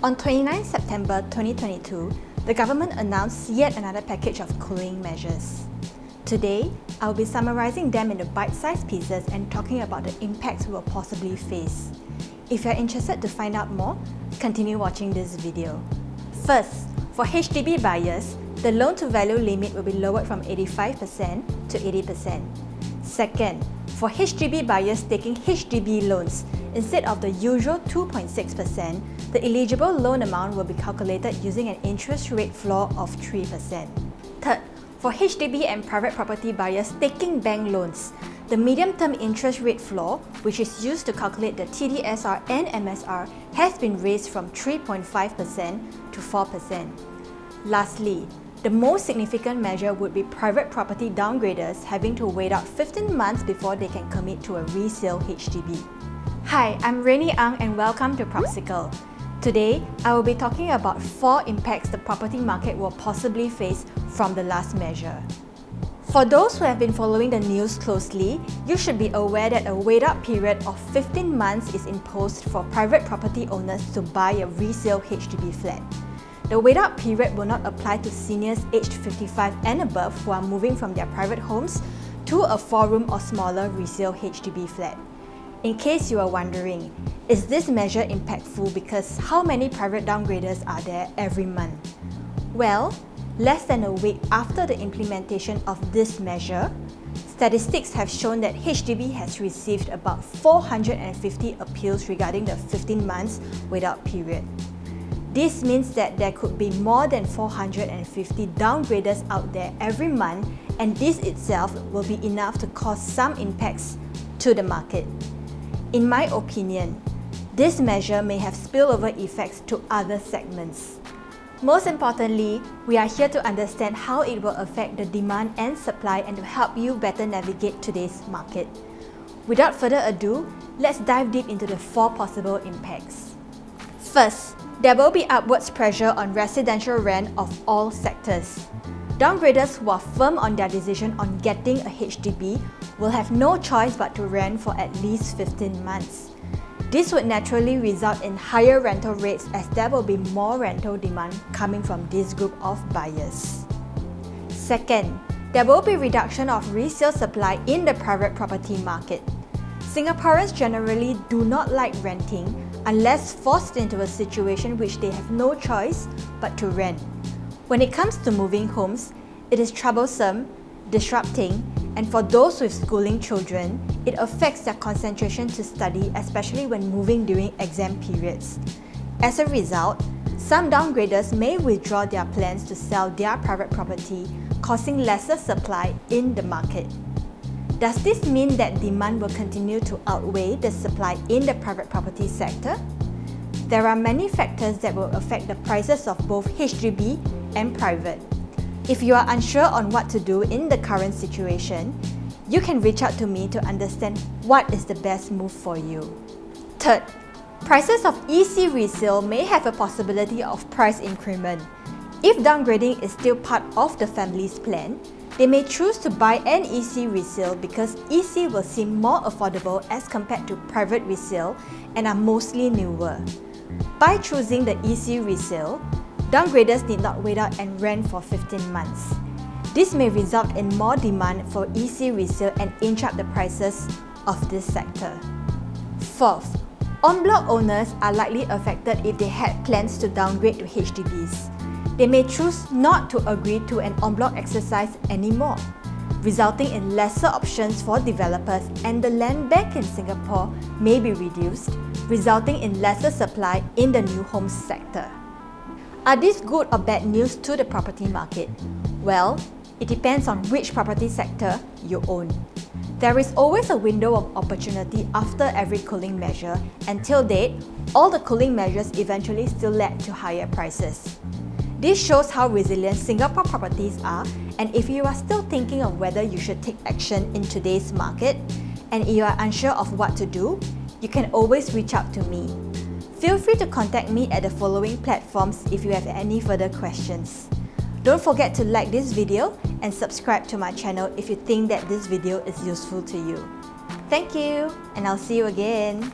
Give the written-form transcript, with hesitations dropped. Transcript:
On 29 September 2022, the government announced yet another package of cooling measures. Today, I will be summarizing them into bite-sized pieces and talking about the impacts we will possibly face. If you are interested to find out more, continue watching this video. First, for HDB buyers, the loan-to-value limit will be lowered from 85% to 80%. Second, for HDB buyers taking HDB loans, instead of the usual 2.6%, the eligible loan amount will be calculated using an interest rate floor of 3%. Third, for HDB and private property buyers taking bank loans, the medium-term interest rate floor, which is used to calculate the TDSR and MSR, has been raised from 3.5% to 4%. Lastly, the most significant measure would be private property downgraders having to wait out 15 months before they can commit to a resale HDB. Hi, I'm Rainy Ang and welcome to Propsicle. Today, I will be talking about 4 impacts the property market will possibly face from the last measure. For those who have been following the news closely, you should be aware that a wait-out period of 15 months is imposed for private property owners to buy a resale HDB flat. The wait-out period will not apply to seniors aged 55 and above who are moving from their private homes to a 4-room or smaller resale HDB flat. In case you are wondering, is this measure impactful because how many private downgraders are there every month? Well, less than a week after the implementation of this measure, statistics have shown that HDB has received about 450 appeals regarding the 15 months wait-out period. This means that there could be more than 450 downgraders out there every month, and this itself will be enough to cause some impacts to the market. In my opinion, this measure may have spillover effects to other segments. Most importantly, we are here to understand how it will affect the demand and supply and to help you better navigate today's market. Without further ado, let's dive deep into the 4 possible impacts. First, there will be upwards pressure on residential rent of all sectors. Downgraders who are firm on their decision on getting a HDB will have no choice but to rent for at least 15 months. This would naturally result in higher rental rates as there will be more rental demand coming from this group of buyers. Second, there will be reduction of resale supply in the private property market. Singaporeans generally do not like renting unless forced into a situation which they have no choice but to rent. When it comes to moving homes, it is troublesome, disrupting, and for those with schooling children, it affects their concentration to study, especially when moving during exam periods. As a result, some downgraders may withdraw their plans to sell their private property, causing lesser supply in the market. Does this mean that demand will continue to outweigh the supply in the private property sector? There are many factors that will affect the prices of both HDB and private. If you are unsure on what to do in the current situation, you can reach out to me to understand what is the best move for you. Third, prices of EC resale may have a possibility of price increment. If downgrading is still part of the family's plan, they may choose to buy an EC resale because EC will seem more affordable as compared to private resale and are mostly newer. By choosing the EC resale, downgraders need not wait out and rent for 15 months. This may result in more demand for EC resale and inch up the prices of this sector. Fourth, en bloc owners are likely affected if they had plans to downgrade to HDBs. They may choose not to agree to an en bloc exercise anymore, resulting in lesser options for developers, and the land bank in Singapore may be reduced, resulting in lesser supply in the new homes sector. Are these good or bad news to the property market? Well, it depends on which property sector you own. There is always a window of opportunity after every cooling measure. Until date, all the cooling measures eventually still led to higher prices. This shows how resilient Singapore properties are, and if you are still thinking of whether you should take action in today's market, and you are unsure of what to do, you can always reach out to me. Feel free to contact me at the following platforms if you have any further questions. Don't forget to like this video and subscribe to my channel if you think that this video is useful to you. Thank you, and I'll see you again.